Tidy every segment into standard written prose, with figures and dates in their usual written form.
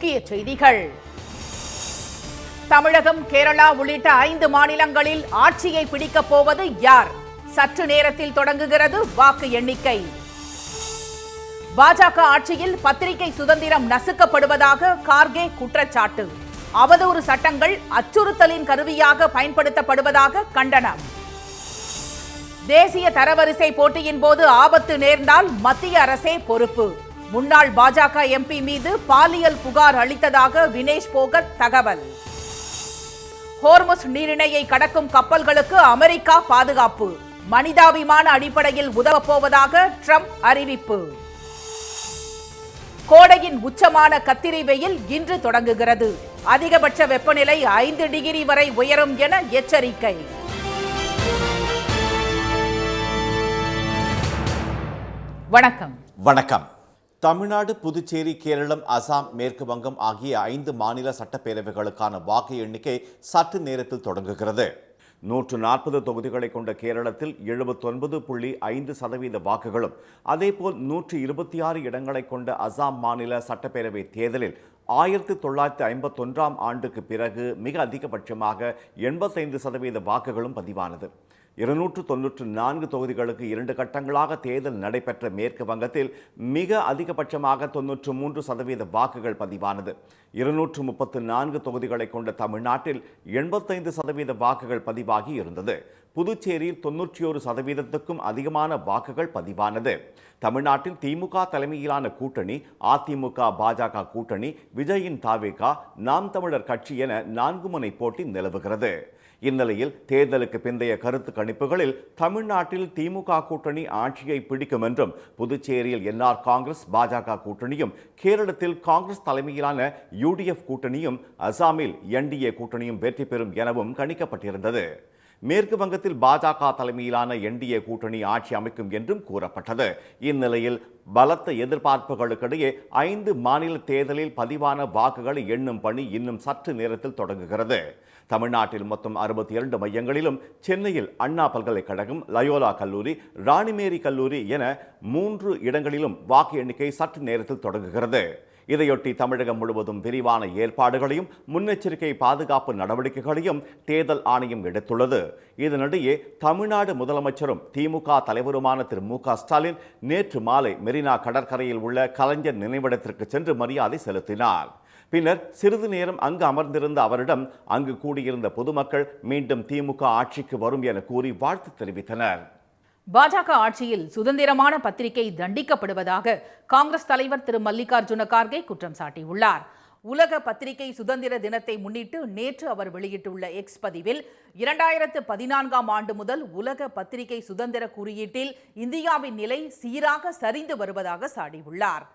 முக்கிய செய்திகள். தமிழகம், கேரளா உள்ளிட்ட 5 மாநிலங்களில் ஆட்சியை பிடிக்கப் போவது யார்? சற்று நேரத்தில் தொடங்குகிறது வாக்கு எண்ணிக்கை. பாஜக ஆட்சியில் பத்திரிகை சுதந்திரம் நசுக்கப்படுவதாக கார்கே குற்றச்சாட்டு. அவதூறு சட்டங்கள் அச்சுறுத்தலின் கருவியாக பயன்படுத்தப்படுவதாக கண்டனம். தேசிய தரவரிசை போட்டியின் போது ஆபத்து நேர்ந்தால் மத்திய அரசே பொறுப்பு. முன்னாள் பாஜக எம்பி மீது பாலியல் புகார் அளித்ததாக வினேஷ் போகத் தகவல். ஹோர்முஸ் நீரிணையை கடக்கும் கப்பல்களுக்கு அமெரிக்கா பாதுகாப்பு. மனிதாபிமான அடிப்படையில் உதவப்போவதாக ட்ரம்ப் அறிவிப்பு. கோடையின் உச்சமான கத்திரி வெயில் இன்று தொடங்குகிறது. அதிகபட்ச வெப்பநிலை 5 டிகிரி வரை உயரும் என எச்சரிக்கை. வணக்கம். தமிழ்நாடு, புதுச்சேரி, கேரளம், அசாம், மேற்கு வங்கம் ஆகிய 5 மாநில சட்டப்பேரவைகளுக்கான வாக்கு எண்ணிக்கை சற்று நேரத்தில் தொடங்குகிறது. 140 தொகுதிகளை கொண்ட கேரளத்தில் 79.5% வாக்குகளும், அதேபோல் 126 இடங்களை கொண்ட அசாம் மாநில சட்டப்பேரவை தேர்தலில் 1951ஆம் ஆண்டுக்கு பிறகு மிக அதிகபட்சமாக 85% வாக்குகளும் பதிவானது. 294 தொகுதிகளுக்கு 2 கட்டங்களாக தேர்தல் நடைபெற்ற மேற்கு வங்கத்தில் மிக அதிகபட்சமாக 93% வாக்குகள் பதிவானது. 234 தொகுதிகளை கொண்ட தமிழ்நாட்டில் 85% வாக்குகள் பதிவாகி இருந்தது. புதுச்சேரியில் 91%க்கும் அதிகமான வாக்குகள் பதிவானது. தமிழ்நாட்டில் திமுக தலைமையிலான கூட்டணி, அதிமுக பாஜக கூட்டணி, விஜயின் தாவேகா, நாம் தமிழர் கட்சி என 4 முனை போட்டி நிலவுகிறது. இந்நிலையில் தேர்தலுக்கு பிந்தைய கருத்து கணிப்புகளில் தமிழ்நாட்டில் திமுக கூட்டணி ஆட்சியை பிடிக்கும் என்றும், புதுச்சேரியில் என்ஆர் காங்கிரஸ் பாஜக கூட்டணியும், கேரளத்தில் காங்கிரஸ் தலைமையிலான UDF கூட்டணியும், அசாமில் NDA கூட்டணியும் வெற்றி பெறும் எனவும் கணிக்கப்பட்டிருந்தது. மேற்கு வங்கத்தில் பாஜக தலைமையிலான NDA கூட்டணி ஆட்சி அமைக்கும் என்றும் கூறப்பட்டது. இந்நிலையில் பலத்த எதிர்பார்ப்புகளுக்கிடையே 5 மாநில தேர்தலில் பதிவான வாக்குகளை எண்ணும் பணி இன்னும் சற்று நேரத்தில் தொடங்குகிறது. தமிழ்நாட்டில் மொத்தம் 62 மையங்களிலும், சென்னையில் அண்ணா பல்கலைக்கழகம், லயோலா கல்லூரி, ராணிமேரி கல்லூரி என 3 இடங்களிலும் வாக்கு எண்ணிக்கை சற்று நேரத்தில் தொடங்குகிறது. இதையொட்டி தமிழகம் முழுவதும் விரிவான ஏற்பாடுகளையும் முன்னெச்சரிக்கை பாதுகாப்பு நடவடிக்கைகளையும் தேர்தல் ஆணையம் எடுத்துள்ளது. இதனிடையே தமிழ்நாடு முதலமைச்சரும் திமுக தலைவருமான திரு மு.க. ஸ்டாலின் நேற்று மாலை மெரினா கடற்கரையில் உள்ள கலைஞர் நினைவிடத்திற்கு சென்று மரியாதை செலுத்தினார். பின்னர் சிறிது நேரம் அங்கு அமர்ந்திருந்த அவரிடம் அங்கு கூடியிருந்த பொதுமக்கள் மீண்டும் திமுக ஆட்சிக்கு வரும் என கூறி வாழ்த்து தெரிவித்தனர். பாஜக ஆட்சியில் சுதந்திரமான பத்திரிகை தண்டிக்கப்படுவதாக காங்கிரஸ் தலைவர் திரு மல்லிகார்ஜுன கார்கே குற்றம் சாட்டியுள்ளார். உலக பத்திரிகை சுதந்திர தினத்தை முன்னிட்டு நேற்று அவர் வெளியிட்டுள்ள எக்ஸ் பதிவில் 2014ஆம் ஆண்டு முதல் உலக பத்திரிகை சுதந்திர குறியீட்டில் இந்தியாவின் நிலை சீராக சரிந்து வருவதாக சாடியுள்ளார்.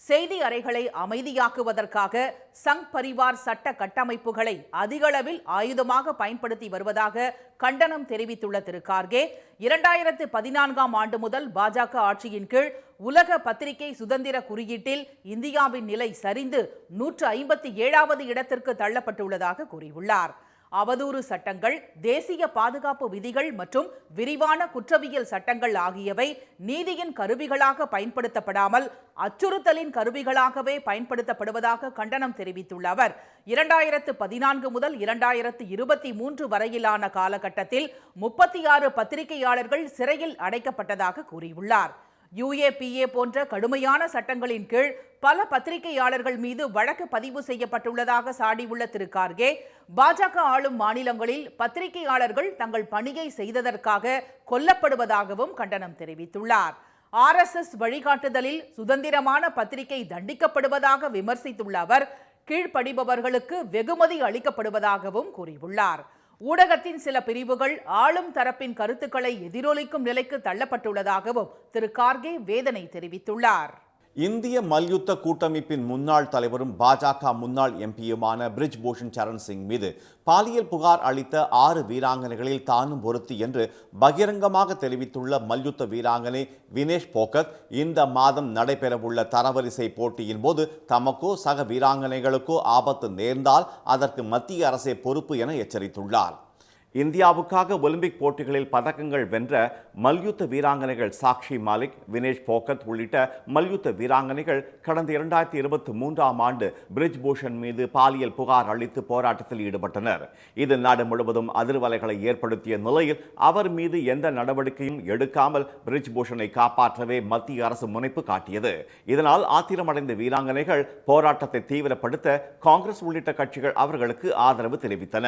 செய்தி அறைகளை அமைதியாக்குவதற்காக சங் பரிவார் சட்ட கட்டமைப்புகளை அதிகளவில் ஆயுதமாக பயன்படுத்தி வருவதாக கண்டனம் தெரிவித்துள்ள திரு கார்கே, 2014ஆம் ஆண்டு முதல் பாஜக ஆட்சியின் கீழ் உலக பத்திரிகை சுதந்திர குறியீட்டில் இந்தியாவின் நிலை சரிந்து 157வது இடத்திற்கு தள்ளப்பட்டுள்ளதாக கூறியுள்ளார். அவதூறு சட்டங்கள், தேசிய பாதுகாப்பு விதிகள் மற்றும் விரிவான குற்றவியல் சட்டங்கள் ஆகியவை நீதியின் கருவிகளாக பயன்படுத்தப்படாமல் அச்சுறுத்தலின் கருவிகளாகவே பயன்படுத்தப்படுவதாக கண்டனம் தெரிவித்துள்ள அவர், 2014 முதல் 2023 வரையிலான காலகட்டத்தில் 36 பத்திரிகையாளர்கள் சிறையில் அடைக்கப்பட்டதாக கூறியுள்ளார். UAPA போன்ற கடுமையான சட்டங்களின் கீழ் பல பத்திரிகையாளர்கள் மீது வழக்கு பதிவு செய்யப்பட்டுள்ளதாக சாடியுள்ள திரு கார்கே, பாஜக ஆளும் மாநிலங்களில் பத்திரிகையாளர்கள் தங்கள் பணியை செய்ததற்காக கொல்லப்படுவதாகவும் கண்டனம் தெரிவித்துள்ளார். RSS வழிகாட்டுதலில் சுதந்திரமான பத்திரிகை தண்டிக்கப்படுவதாக விமர்சித்துள்ள அவர், கீழ்ப்படிபவர்களுக்கு வெகுமதி அளிக்கப்படுவதாகவும் கூறியுள்ளார். ஊடகத்தின் சில பிரிவுகள் ஆளும் தரப்பின் கருத்துக்களை எதிரொலிக்கும் நிலைக்கு தள்ளப்பட்டுள்ளதாகவும் திரு கார்கே வேதனை தெரிவித்துள்ளார். இந்திய மல்யுத்த கூட்டமைப்பின் முன்னாள் தலைவரும் பாஜக முன்னாள் எம்பியுமான பிரிஜ் பூஷன் சரண் சிங் மீது பாலியல் புகார் அளித்த 6 வீராங்கனைகளில் தானும் ஒருத்தி என்று பகிரங்கமாக தெரிவித்துள்ள மல்யுத்த வீராங்கனை வினேஷ் போகத், இந்த மாதம் நடைபெறவுள்ள தரவரிசை போட்டியின் போது தமக்கோ சக வீராங்கனைகளுக்கோ ஆபத்து நேர்ந்தால் அதற்கு மத்திய அரசே பொறுப்பு என எச்சரித்துள்ளார். இந்தியாவுக்காக ஒலிம்பிக் போட்டிகளில் பதக்கங்கள் வென்ற மல்யுத்த வீராங்கனைகள் சாக்ஷி மாலிக், வினேஷ் போகத் உள்ளிட்ட மல்யுத்த வீராங்கனைகள் கடந்த 2023ஆம் ஆண்டு பிரிஜ் பூஷன் மீது பாலியல் புகார் அளித்து போராட்டத்தில் ஈடுபட்டனர். இது நாடு முழுவதும் அதிர்வலைகளை ஏற்படுத்திய நிலையில் அவர் மீது எந்த நடவடிக்கையும் எடுக்காமல் பிரிஜ் பூஷனை காப்பாற்றவே மத்திய அரசு முனைப்பு காட்டியது. இதனால் ஆத்திரமடைந்த வீராங்கனைகள் போராட்டத்தை தீவிரப்படுத்த காங்கிரஸ் உள்ளிட்ட கட்சிகள் அவர்களுக்கு ஆதரவு தெரிவித்தன.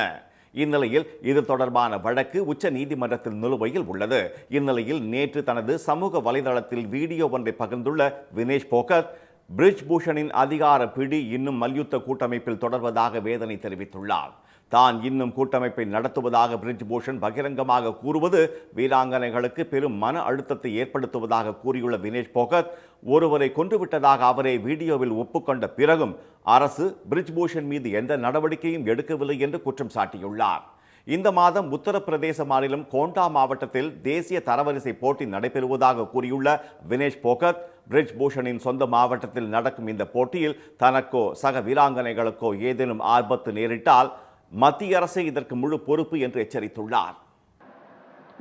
இந்நிலையில் இது தொடர்பான வழக்கு உச்ச நீதிமன்றத்தில் நிலுவையில் உள்ளது. இந்நிலையில் நேற்று தனது சமூக வலைதளத்தில் வீடியோ ஒன்றை பகிர்ந்துள்ள வினேஷ் போகத், பிரிஜ் பூஷனின் அதிகார பிடி இன்னும் மல்யுத்த கூட்டமைப்பில் தொடர்வதாக வேதனை தெரிவித்துள்ளார். தான் இன்னும் கூட்டமைப்பை நடத்துவதாக பிரிஜ் பூஷன் பகிரங்கமாக கூறுவது வீராங்கனைகளுக்கு பெரும் மன அழுத்தத்தை ஏற்படுத்துவதாக கூறியுள்ள வினேஷ் போகத், ஒருவரை கொன்றுவிட்டதாக அவரே வீடியோவில் ஒப்புக்கொண்ட பிறகும் அரசு பிரிஜ் பூஷன் மீது எந்த நடவடிக்கையும் எடுக்கவில்லை என்று குற்றம் சாட்டியுள்ளார். இந்த மாதம் உத்தரப்பிரதேச மாநிலம் கோண்டா மாவட்டத்தில் தேசிய தரவரிசை போட்டி நடைபெறுவதாக கூறியுள்ள வினேஷ் போகத், பிரிஜ் பூஷனின் சொந்த மாவட்டத்தில் நடக்கும் இந்த போட்டியில் தனக்கோ சக வீராங்கனைகளுக்கோ ஏதேனும் ஆபத்து நேரிட்டால் மத்திய அரசே இதற்கு முழு பொறுப்பு என்று எச்சரித்துள்ளார்.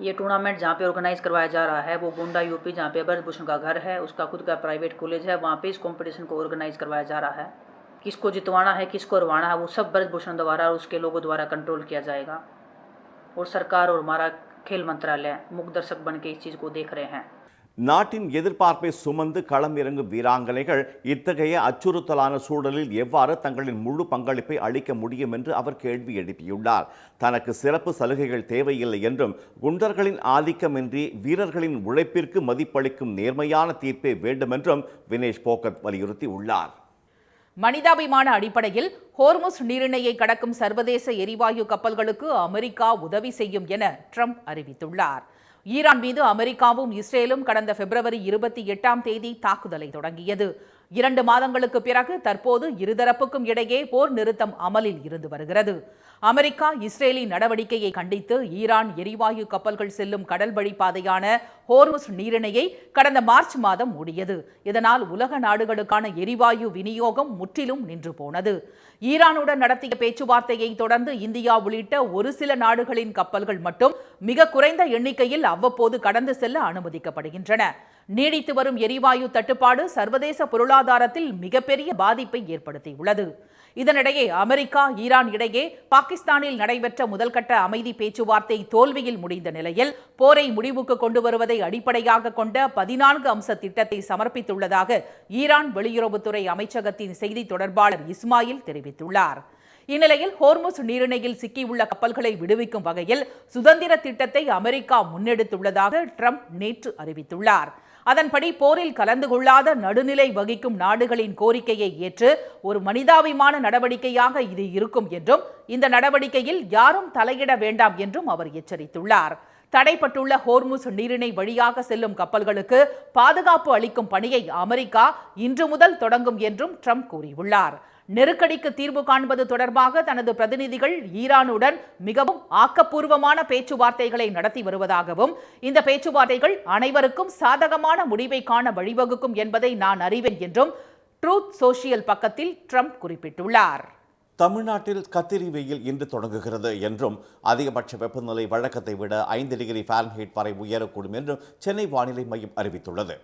ये टूर्नामेंट जहाँ पे ऑर्गेनाइज करवाया जा रहा है वो गोंडा यूपी, जहाँ पे ब्रिज भूषण का घर है, उसका खुद का प्राइवेट कॉलेज है, वहाँ पे इस कंपटीशन को ऑर्गेनाइज करवाया जा रहा है. किसको जितवाना है, किसको हरवाना है, वो सब ब्रिज भूषण द्वारा और उसके लोगों द्वारा कंट्रोल किया जाएगा. और सरकार और हमारा खेल मंत्रालय मुख्य दर्शक बन के इस चीज़ को देख रहे हैं. நாட்டின் எதிர்பார்ப்பை சுமந்து களம் இறங்கும் வீராங்கனைகள் இத்தகைய அச்சுறுத்தலான சூழலில் எவ்வாறு தங்களின் முழு பங்களிப்பை அளிக்க முடியும் என்று அவர் கேள்வி எழுப்பியுள்ளார். தனக்கு சிறப்பு சலுகைகள் தேவையில்லை என்றும் குண்டர்களின் ஆதிக்கமின்றி வீரர்களின் உழைப்பிற்கு மதிப்பளிக்கும் நேர்மையான தீர்ப்பே வேண்டும் என்றும் வினேஷ் போகத் வலியுறுத்தி உள்ளார். மனிதாபிமான அடிப்படையில் ஹோர்முஸ் நீரிணையை கடக்கும் சர்வதேச எரிவாயு கப்பல்களுக்கு அமெரிக்கா உதவி செய்யும் என ட்ரம்ப் அறிவித்துள்ளார். ஈரான் மீது அமெரிக்காவும் இஸ்ரேலும் கடந்த பிப்ரவரி 28ஆம் தேதி தாக்குதலை தொடங்கியது. 2 மாதங்களுக்கு பிறகு தற்போது இருதரப்புக்கும் இடையே போர் நிறுத்தம் அமலில் இருந்து வருகிறது. அமெரிக்கா இஸ்ரேலின் நடவடிக்கையை கண்டித்து ஈரான் எரிவாயு கப்பல்கள் செல்லும் கடல் வழிப்பாதையான ஹோர்முஸ் நீரிணையை கடந்த மார்ச் மாதம் மூடியது. இதனால் உலக நாடுகளுக்கான எரிவாயு விநியோகம் முற்றிலும் நின்று போனது. ஈரானுடன் நடத்திய பேச்சுவார்த்தையை தொடர்ந்து இந்தியா உள்ளிட்ட ஒரு சில நாடுகளின் கப்பல்கள் மட்டும் மிக குறைந்த எண்ணிக்கையில் அவ்வப்போது கடந்து செல்ல அனுமதிக்கப்படுகின்றன. நீடித்து வரும் எரிவாயு தட்டுப்பாடு சர்வதேச பொருளாதாரத்தில் மிகப்பெரிய பாதிப்பை ஏற்படுத்தியுள்ளது. இதனிடையே அமெரிக்கா ஈரான் இடையே பாகிஸ்தானில் நடைபெற்ற முதல்கட்ட அமைதி பேச்சுவார்த்தை தோல்வியில் முடிந்த நிலையில் போரை முடிவுக்கு கொண்டு வருவதை அடிப்படையாக கொண்ட 14 அம்ச திட்டத்தை சமர்ப்பித்துள்ளதாக ஈரான் வெளியுறவுத்துறை அமைச்சகத்தின் செய்தி தொடர்பாளர் இஸ்மாயில் தெரிவித்துள்ளார். இந்நிலையில் ஹோர்முஸ் நீரிணையில் சிக்கியுள்ள கப்பல்களை விடுவிக்கும் வகையில் சுதந்திர திட்டத்தை அமெரிக்கா முன்னெடுத்துள்ளதாக ட்ரம்ப் நேற்று அறிவித்துள்ளார். அதன்படி போரில் கலந்து கொள்ளாத நடுநிலை வகிக்கும் நாடுகளின் கோரிக்கையை ஏற்று ஒரு மனிதாபிமான நடவடிக்கையாக இது இருக்கும் என்றும் இந்த நடவடிக்கையில் யாரும் தலையிட வேண்டாம் என்றும் அவர் எச்சரித்துள்ளார். தடைப்பட்டுள்ள ஹோர்முஸ் நீரிணை வழியாக செல்லும் கப்பல்களுக்கு பாதுகாப்பு அளிக்கும் பணியை அமெரிக்கா இன்று முதல் தொடங்கும் என்றும் ட்ரம்ப் கூறியுள்ளார். நெருக்கடிக்கு தீர்வு காண்பது தொடர்பாக தனது பிரதிநிதிகள் ஈரானுடன் மிகவும் ஆக்கப்பூர்வமான பேச்சுவார்த்தைகளை நடத்தி வருவதாகவும் இந்த பேச்சுவார்த்தைகள் அனைவருக்கும் சாதகமான முடிவை காண வழிவகுக்கும் என்பதை நான் அறிவேன் என்றும் ட்ரூத் சோஷியல் பக்கத்தில் ட்ரம்ப் குறிப்பிட்டுள்ளார். தமிழ்நாட்டில் கத்திரி வெயில் இன்று தொடங்குகிறது என்றும் அதிகபட்ச வெப்பநிலை வழக்கத்தை விட 5 டிகிரி ஃபாரன்ஹீட் வரை உயரக்கூடும் என்றும் சென்னை வானிலை மையம் அறிவித்துள்ளது.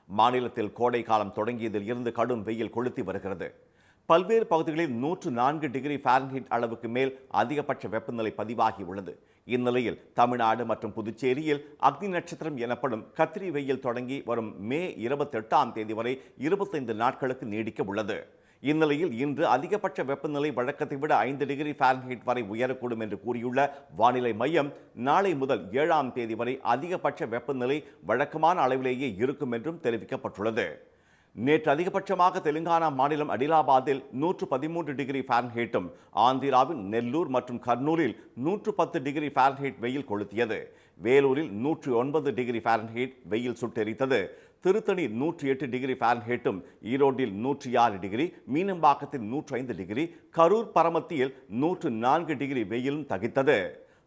மாநிலத்தில் கோடை காலம் தொடங்கியதில் இருந்து கடும் வெயில் கொளுத்தி வருகிறது. பல்வேறு பகுதிகளில் 104 டிகிரி ஃபாரன்ஹீட் அளவுக்கு மேல் அதிகபட்ச வெப்பநிலை பதிவாகியுள்ளது. இந்நிலையில் தமிழ்நாடு மற்றும் புதுச்சேரியில் அக்னி நட்சத்திரம் எனப்படும் கத்திரி வெயில் தொடங்கி வரும் மே 28ஆம் தேதி வரை 25 நாட்களுக்கு நீடிக்க உள்ளது. இந்நிலையில் இன்று அதிகபட்ச வெப்பநிலை வழக்கத்தை விட 5 டிகிரி ஃபாரன்ஹீட் வரை உயரக்கூடும் என்று கூறியுள்ள வானிலை மையம், நாளை முதல் 7ஆம் தேதி வரை அதிகபட்ச வெப்பநிலை வழக்கமான அளவிலேயே இருக்கும் என்றும் தெரிவிக்கப்பட்டுள்ளது. நேற்று அதிகபட்சமாக தெலுங்கானா மாநிலம் அடிலாபாத்தில் 113 டிகிரி ஃபாரன்ஹீட்டும், ஆந்திராவின் நெல்லூர் மற்றும் கர்னூலில் 110 டிகிரி ஃபாரன்ஹீட் வெயில் கொளுத்தியது. வேலூரில் 109 டிகிரி ஃபாரன்ஹீட் வெயில் சுட்டெரித்தது. திருத்தணி 108 டிகிரி ஃபாரன்ஹீட்டும், ஈரோட்டில் 106 டிகிரி, மீனம்பாக்கத்தில் 105 டிகிரி, கரூர் பரமத்தியில் 104 டிகிரி வெயிலும் தகித்தது.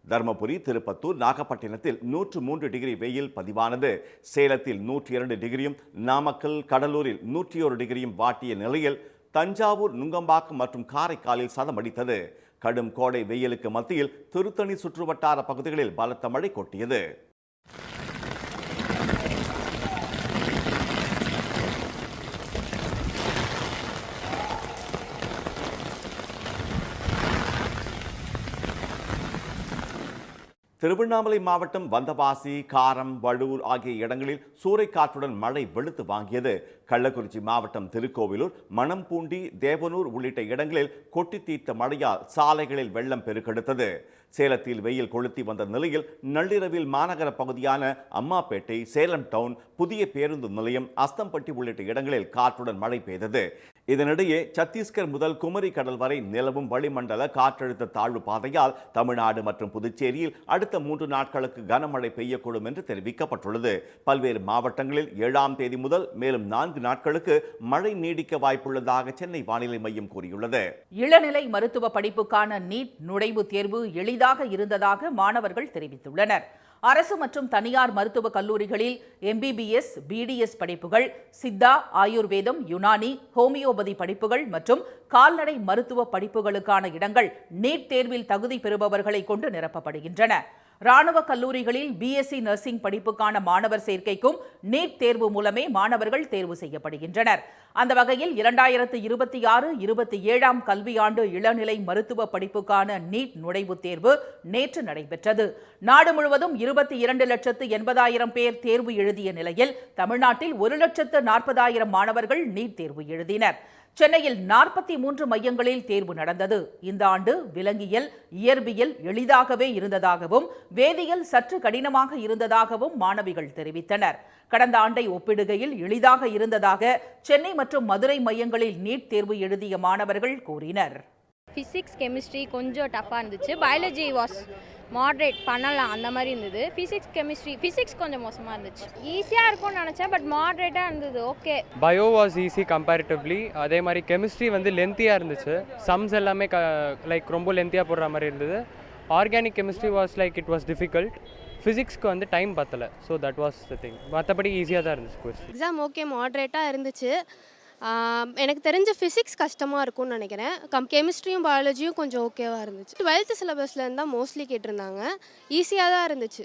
தர்மபுரி, திருப்பத்தூர், நாகப்பட்டினத்தில் 103 டிகிரி வெயில் பதிவானது. சேலத்தில் 102 டிகிரியும், நாமக்கல், கடலூரில் 101 டிகிரியும் வாட்டிய நிலையில் தஞ்சாவூர், நுங்கம்பாக்கம் மற்றும் காரைக்காலில் சதமடித்தது. கடும் கோடை வெயிலுக்கு மத்தியில் திருத்தணி சுற்றுவட்டார பகுதிகளில் பலத்த மழை கொட்டியது. திருவண்ணாமலை மாவட்டம் வந்தவாசி, காரம், வடூர் ஆகிய இடங்களில் சூறைக்காற்றுடன் மழை வெளுத்து வாங்கியது. கள்ளக்குறிச்சி மாவட்டம் திருக்கோவிலூர், மணம்பூண்டி, தேவனூர் உள்ளிட்ட இடங்களில் கொட்டி தீர்த்த மழையால் சாலைகளில் வெள்ளம் பெருக்கெடுத்தது. சேலத்தில் வெயில் கொளுத்தி வந்த நிலையில் நள்ளிரவில் மாநகர பகுதியான அம்மாப்பேட்டை, சேலம் டவுன், புதிய பேருந்து நிலையம், அஸ்தம்பட்டி உள்ளிட்ட இடங்களில் காற்றுடன் மழை பெய்தது. இதனிடையே சத்தீஸ்கர் முதல் குமரி கடல் வரை நிலவும் வளிமண்டல காற்றழுத்த தாழ்வு பாதையால் தமிழ்நாடு மற்றும் புதுச்சேரியில் அடுத்த 3 நாட்களுக்கு கனமழை பெய்யக்கூடும் என்று தெரிவிக்கப்பட்டுள்ளது. பல்வேறு மாவட்டங்களில் 7ஆம் தேதி முதல் மேலும் 4 நாட்களுக்கு மழை நீடிக்க வாய்ப்புள்ளதாக சென்னை வானிலை மையம் கூறியுள்ளது. இளநிலை மருத்துவ படிப்புக்கான நீட் நுழைவுத் தேர்வு எளிதாக இருந்ததாக மாணவர்கள் தெரிவித்துள்ளனர். அரசு மற்றும் தனியார் மருத்துவக் கல்லூரிகளில் எம்பிபிஎஸ், பிடிஎஸ் படிப்புகள், சித்தா, ஆயுர்வேதம், யுனானி, ஹோமியோபதி படிப்புகள் மற்றும் கால்நடை மருத்துவ படிப்புகளுக்கான இடங்கள் நீட் தேர்வில் தகுதி பெறுபவர்களை கொண்டு நிரப்பப்படுகின்றன. ராணுவ கல்லூரிகளில் பிஎஸ்சி நர்சிங் படிப்புக்கான மாணவர் சேர்க்கைக்கும் நீட் தேர்வு மூலமே மாணவர்கள் தேர்வு செய்யப்படுகின்றனர். அந்த வகையில் 2026-27ஆம் கல்வியாண்டு இளநிலை மருத்துவ படிப்புக்கான நீட் நுழைவுத் தேர்வு நேற்று நடைபெற்றது. நாடு முழுவதும் 22,80,000 பேர் தேர்வு எழுதிய நிலையில் தமிழ்நாட்டில் 1,40,000 மாணவர்கள் நீட் தேர்வு எழுதினர். சென்னையில் 43 மையங்களில் தேர்வு நடந்தது. இந்த ஆண்டு விலங்கியல், இயற்பியல் எளிதாகவே இருந்ததாகவும் வேதியியல் சற்று கடினமாக இருந்ததாகவும் மாணவிகள் தெரிவித்தனர். கடந்த ஆண்டை ஒப்பிடுகையில் எளிதாக இருந்ததாக சென்னை மற்றும் மதுரை மையங்களில் நீட் தேர்வு எழுதிய மாணவர்கள் கூறினர். ஃபிசிக்ஸ், கெமிஸ்ட்ரி கொஞ்சம் டஃப்பாக இருந்துச்சு. பயாலஜி வாஸ் மாட்ரேட் பண்ணலாம், அந்த மாதிரி இருந்தது. ஃபிசிக்ஸ் கொஞ்சம் மோசமாக இருந்துச்சு. ஈஸியாக இருக்கும்னு நினச்சேன், பட் மாட்ரேட்டாக இருந்தது. Okay. Bio was easy comparatively. அதே மாதிரி கெமிஸ்ட்ரி வந்து லென்த்தியாக இருந்துச்சு. சம்ஸ் எல்லாமே லைக் ரொம்ப லென்த்தியாக போடுற மாதிரி இருந்தது. Organic chemistry was like it was difficult. ஃபிசிக்ஸ்க்கு வந்து டைம் பத்தலை. So that was the thing. மற்றபடி ஈஸியாக தான் இருந்துச்சு. எக்ஸாம் ஓகே, மாட்ரேட்டாக இருந்துச்சு. எனக்கு தெரிஞ்ச ஃபிசிக்ஸ் கஷ்டமாக இருக்கும்னு நினைக்கிறேன். கெமிஸ்ட்ரியும் பயாலஜியும் கொஞ்சம் ஓகேவாக இருந்துச்சு. 12th சிலபஸில் இருந்தால் மோஸ்ட்லி கேட்டிருந்தாங்க. ஈஸியாக தான் இருந்துச்சு.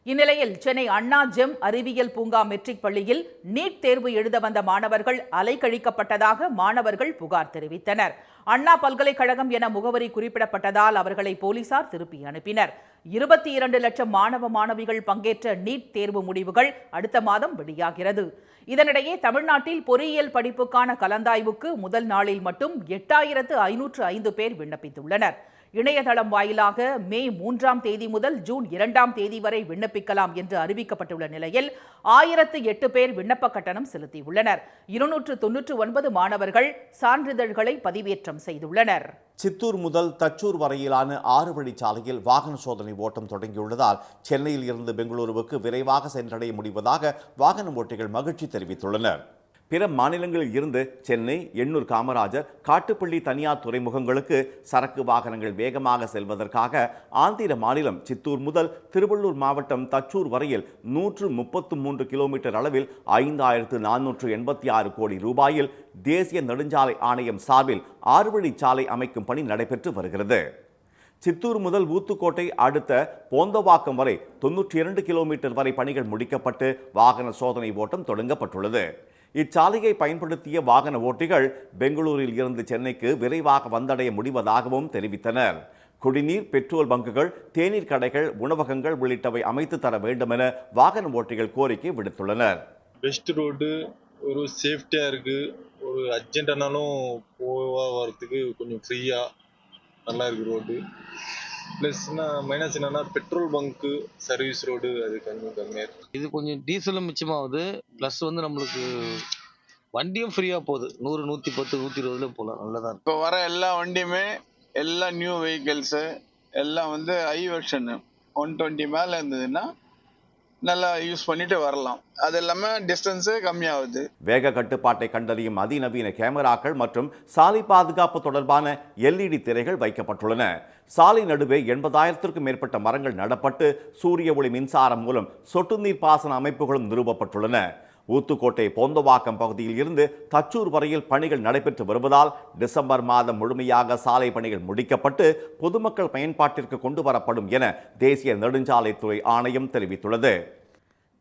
இந்நிலையில் சென்னை அண்ணா ஜெம் அறிவியல் பூங்கா மெட்ரிக் பள்ளியில் நீட் தேர்வு எழுத வந்த மாணவர்கள் அலைக்கழிக்கப்பட்டதாக மாணவர்கள் புகார் தெரிவித்தனர். அண்ணா பல்கலைக்கழகம் என முகவரி குறிப்பிடப்பட்டதால் அவர்களை போலீசார் திருப்பி அனுப்பினர். 22 லட்சம் மாணவ மாணவிகள் பங்கேற்ற நீட் தேர்வு முடிவுகள் அடுத்த மாதம் வெளியாகிறது. இதனிடையே தமிழ்நாட்டில் பொறியியல் படிப்புக்கான கலந்தாய்வுக்கு முதல் நாளில் மட்டும் 8,505 பேர் விண்ணப்பித்துள்ளனர். இணையதளம் வாயிலாக மே 3ஆம் தேதி முதல் ஜூன் 2ஆம் தேதி வரை விண்ணப்பிக்கலாம் என்று அறிவிக்கப்பட்டுள்ள நிலையில் 1008 பேர் விண்ணப்ப கட்டணம் செலுத்தியுள்ளனர். 299 மாணவர்கள் சான்றிதழ்களை பதிவேற்றம் செய்துள்ளனர். சித்தூர் முதல் தச்சூர் வரையிலான 6 வழிச்சாலையில் வாகன சோதனை ஓட்டம் தொடங்கியுள்ளதால் சென்னையில் இருந்து பெங்களூருவுக்கு விரைவாக சென்றடைய முடிவதாக வாகன ஓட்டிகள் மகிழ்ச்சி தெரிவித்துள்ளனர். பிற மாநிலங்களில் இருந்து சென்னை, எண்ணூர் காமராஜர், காட்டுப்பள்ளி தனியார் துறைமுகங்களுக்கு சரக்கு வாகனங்கள் வேகமாக செல்வதற்காக ஆந்திர மாநிலம் சித்தூர் முதல் திருவள்ளூர் மாவட்டம் தச்சூர் வரையில் 133 கிலோமீட்டர் அளவில் 5,486 கோடி ரூபாயில் தேசிய நெடுஞ்சாலை ஆணையம் சார்பில் 6 வழிச்சாலை அமைக்கும் பணி நடைபெற்று வருகிறது. சித்தூர் முதல் ஊத்துக்கோட்டை அடுத்த போந்தவாக்கம் வரை 92 கிலோமீட்டர் வரை பணிகள் முடிக்கப்பட்டு வாகன சோதனை ஓட்டம் தொடங்கப்பட்டுள்ளது. இச்சாலையை பயன்படுத்திய வாகன ஓட்டிகள் பெங்களூரில் இருந்து சென்னைக்கு விரைவாக வந்தடைய முடிவதாகவும் தெரிவித்தனர். குடிநீர், பெட்ரோல் பங்குகள், தேநீர் கடைகள், உணவகங்கள் உள்ளிட்டவை அமைத்து தர வேண்டும் என வாகன ஓட்டிகள் கோரிக்கை விடுத்துள்ளனர். பெஸ்ட் ரோடு, ஒரு சேஃப்டியா இருக்கு. ஒரு அர்ஜென்ட்டானாலும் வரதுக்கு கொஞ்சம் ஃப்ரீயா நல்லா இருக்கு ரோடு. ப்ளஸ்னா மைனஸ் என்னன்னா பெட்ரோல் பங்க்கு, சர்வீஸ் ரோடு அது கொஞ்சம் கம்மியாக இருக்கு. இது கொஞ்சம் டீசலும் மிச்சமாகுது. ப்ளஸ் வந்து நம்மளுக்கு வண்டியும் ஃப்ரீயாக போகுது. 100, 110, 120 போகலாம். நல்லதான். இப்போ வர எல்லா வண்டியுமே எல்லா நியூ வெஹிக்கிள்ஸு எல்லாம் வந்து ஹை வெர்ஷன் 120 மேலே இருந்ததுன்னா நல்லா யூஸ் பண்ணிட்டு வரலாம். அது இல்லாமல் டிஸ்டன்ஸு கம்மியாகுது. வேக கட்டுப்பாட்டை கண்டறியும் அதிநவீன கேமராக்கள் மற்றும் சாலை பாதுகாப்பு தொடர்பான LED திரைகள் வைக்கப்பட்டுள்ளன. சாலை நடுவே 80,000த்திற்கும் மேற்பட்ட மரங்கள் நடப்பட்டு சூரிய ஒளி மின்சாரம் மூலம் சொட்டு நீர் பாசன அமைப்புகளும் நிறுவப்பட்டுள்ளன. ஊத்துக்கோட்டை போந்தவாக்கம் பகுதியில் இருந்து தச்சூர் வரையில் பணிகள் நடைபெற்று வருவதால் டிசம்பர் மாதம் முழுமையாக சாலை பணிகள் முடிக்கப்பட்டு பொதுமக்கள் பயன்பாட்டிற்கு கொண்டு வரப்படும் என தேசிய நெடுஞ்சாலைத்துறை ஆணையம் தெரிவித்துள்ளது.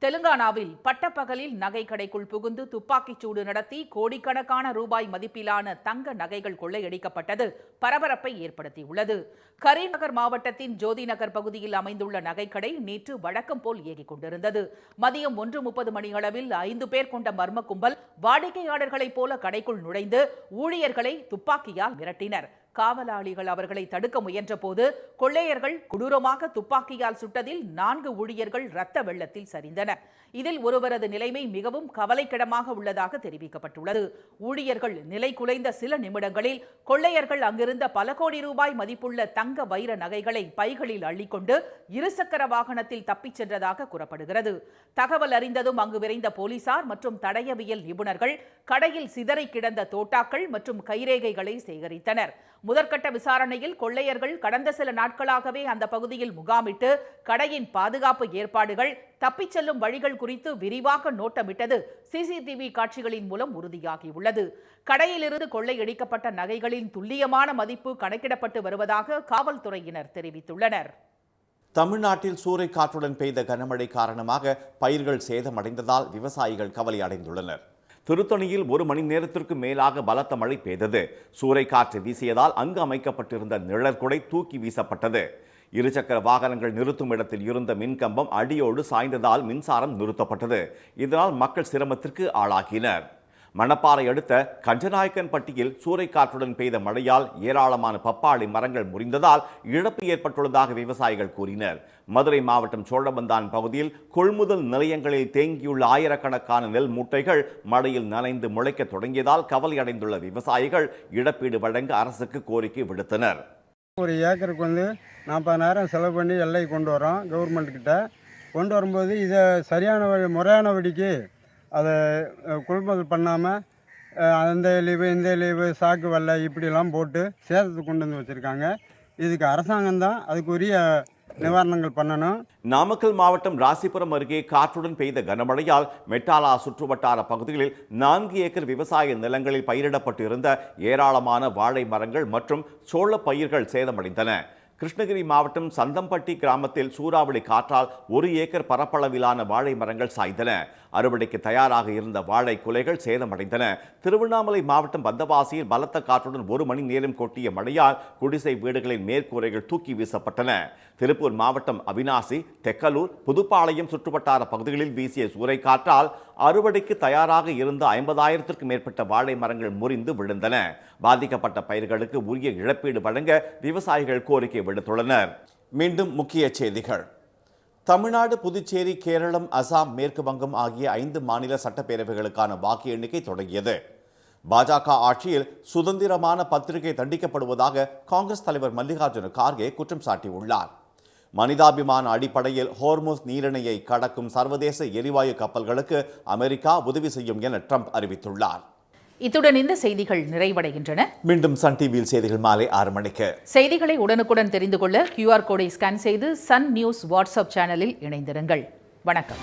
தெலுங்கானாவில் பட்டப்பகலில் நகை கடைக்குள் புகுந்து துப்பாக்கிச் சூடு நடத்தி கோடிக்கணக்கான ரூபாய் மதிப்பிலான தங்க நகைகள் கொள்ளையடிக்கப்பட்டது பரபரப்பை ஏற்படுத்தியுள்ளது. கரீம்நகர் மாவட்டத்தின் ஜோதி நகர் பகுதியில் அமைந்துள்ள நகைக்கடை நேற்று வழக்கம் போல் இயங்கிக் கொண்டிருந்தது. மதியம் 1:30 மணியளவில் 5 பேர் கொண்ட மர்ம கும்பல் வாடிக்கையாளர்களைப் போல கடைக்குள் நுழைந்து ஊழியர்களை துப்பாக்கியால் மிரட்டினர். காவலாளிகள் அவர்களை தடுக்க முயன்றபோது கொள்ளையர்கள் கொடூரமாக துப்பாக்கியால் சுட்டதில் 4 ஊழியர்கள் இரத்த வெள்ளத்தில் சரிந்தனர். இதில் ஒருவரது நிலைமை மிகவும் கவலைக்கிடமாக உள்ளதாக தெரிவிக்கப்பட்டுள்ளது. ஊழியர்கள் நிலை குலைந்த சில நிமிடங்களில் கொள்ளையர்கள் அங்கிருந்த பல கோடி ரூபாய் மதிப்புள்ள தங்க வைர நகைகளை பைகளில் அள்ளிக்கொண்டு இருசக்கர வாகனத்தில் தப்பிச் சென்றதாக கூறப்படுகிறது. தகவல் அறிந்ததும் அங்கு விரைந்த போலீசார் மற்றும் தடயவியல் நிபுணர்கள் கடையில் சிதறி கிடந்த தோட்டாக்கள் மற்றும் கைரேகைகளை சேகரித்தனர். முதற்கட்ட விசாரணையில் கொள்ளையர்கள் கடந்த சில நாட்களாகவே அந்த பகுதியில் முகாமிட்டு கடையின் பாதுகாப்பு ஏற்பாடுகள், தப்பிச் செல்லும் வழிகள் குறித்து விரிவாக நோட்டமிட்டது சிசிடிவி காட்சிகளின் மூலம் உறுதியாகியுள்ளது. கடையிலிருந்து கொள்ளையடிக்கப்பட்ட நகைகளின் துல்லியமான மதிப்பு கணக்கிடப்பட்டு வருவதாக காவல்துறையினர் தெரிவித்துள்ளனர். தமிழ்நாட்டில் சூறைக்காற்றுடன் பெய்த கனமழை காரணமாக பயிர்கள் சேதமடைந்ததால் விவசாயிகள் கவலை அடைந்துள்ளனர். திருத்தணியில் 1 மணி நேரத்திற்கு மேலாக பலத்த மழை பெய்தது. சூறைக்காற்று வீசியதால் அங்கு அமைக்கப்பட்டிருந்த நிழற்குடை தூக்கி வீசப்பட்டது. இருசக்கர வாகனங்கள் நிறுத்தும் இடத்தில் இருந்த மின்கம்பம் அடியோடு சாய்ந்ததால் மின்சாரம் நிறுத்தப்பட்டது. இதனால் மக்கள் சிரமத்திற்கு ஆளாகினர். மணப்பாறை அடுத்த கஞ்சநாயக்கன்பட்டியில் சூறைக்காற்றுடன் பெய்த மழையால் ஏராளமான பப்பாளி மரங்கள் முறிந்ததால் இழப்பு ஏற்பட்டுள்ளதாக விவசாயிகள் கூறினர். மதுரை மாவட்டம் சோழவந்தான் பகுதியில் கொள்முதல் நிலையங்களில் தேங்கியுள்ள ஆயிரக்கணக்கான நெல் மூட்டைகள் மழையில் நனைந்து முளைக்க தொடங்கியதால் கவலையடைந்துள்ள விவசாயிகள் இழப்பீடு வழங்க அரசுக்கு கோரிக்கை விடுத்தனர். ஒரு ஏக்கருக்கு 40,000 செலவு பண்ணி எல்லை கொண்டு வரோம். கவர்மெண்ட் கிட்ட கொண்டு வரும்போது இதை முறையான வழிக்கு அதை கொள்முதல் பண்ணாமல் அந்த லீவு இந்த லீவு சாக்கு வெள்ளை இப்படிலாம் போட்டு சேதத்தை கொண்டு வந்து வச்சுருக்காங்க. இதுக்கு அரசாங்கம் தான் அதுக்குரிய நிவாரணங்கள் பண்ணணும். நாமக்கல் மாவட்டம் ராசிபுரம் அருகே காற்றுடன் பெய்த கனமழையால் மெட்டாலா சுற்றுவட்டார பகுதிகளில் 4 ஏக்கர் விவசாய நிலங்களில் பயிரிடப்பட்டு இருந்த ஏராளமான வாழை மரங்கள் மற்றும் சோள பயிர்கள் சேதமடைந்தன. கிருஷ்ணகிரி மாவட்டம் சந்தம்பட்டி கிராமத்தில் சூறாவளி காற்றால் 1 ஏக்கர் பரப்பளவிலான வாழை மரங்கள் சாய்ந்தன. அறுவடைக்கு தயாராக இருந்த வாழை குலைகள் சேதமடைந்தன. திருவண்ணாமலை மாவட்டம் பந்தவாசியில் பலத்த காற்றுடன் 1 மணி நேரம் கொட்டிய மழையால் குடிசை வீடுகளின் மேற்கூரைகள் தூக்கி வீசப்பட்டன. திருப்பூர் மாவட்டம் அவினாசி, தெக்கலூர், புதுப்பாளையம் சுற்றுவட்டார பகுதிகளில் வீசிய சூறைக்காற்றால் அறுவடைக்கு தயாராக இருந்த 50,000க்கும் மேற்பட்ட வாழை மரங்கள் முறிந்து விழுந்தன. பாதிக்கப்பட்ட பயிர்களுக்கு உரிய இழப்பீடு வழங்க விவசாயிகள் கோரிக்கை விடுத்துள்ளனர். மீண்டும் முக்கிய செய்திகள். தமிழ்நாடு, புதுச்சேரி, கேரளம், அசாம், மேற்கு வங்கம் ஆகிய 5 மாநில சட்டப்பேரவைகளுக்கான வாக்கு எண்ணிக்கை தொடங்கியது. பாஜக ஆட்சியில் சுதந்திரமான பத்திரிகை தண்டிக்கப்படுவதாக காங்கிரஸ் தலைவர் மல்லிகார்ஜுன கார்கே குற்றம் சாட்டியுள்ளார். மனிதாபிமான அடிப்படையில் ஹோர்முஸ் நீரிணையை கடக்கும் சர்வதேச எரிவாயு கப்பல்களுக்கு அமெரிக்கா உதவி செய்யும் என ட்ரம்ப் அறிவித்துள்ளார். இத்துடன் இந்த செய்திகள் நிறைவடைகின்றன. மீண்டும் சன் டிவியில் செய்திகள் மாலை 6 மணிக்கு. செய்திகளை உடனுக்குடன் தெரிந்து கொள்ள QR கோடை ஸ்கேன் செய்து சன் நியூஸ் வாட்ஸ்அப் சேனலில் இணைந்திருங்கள். வணக்கம்.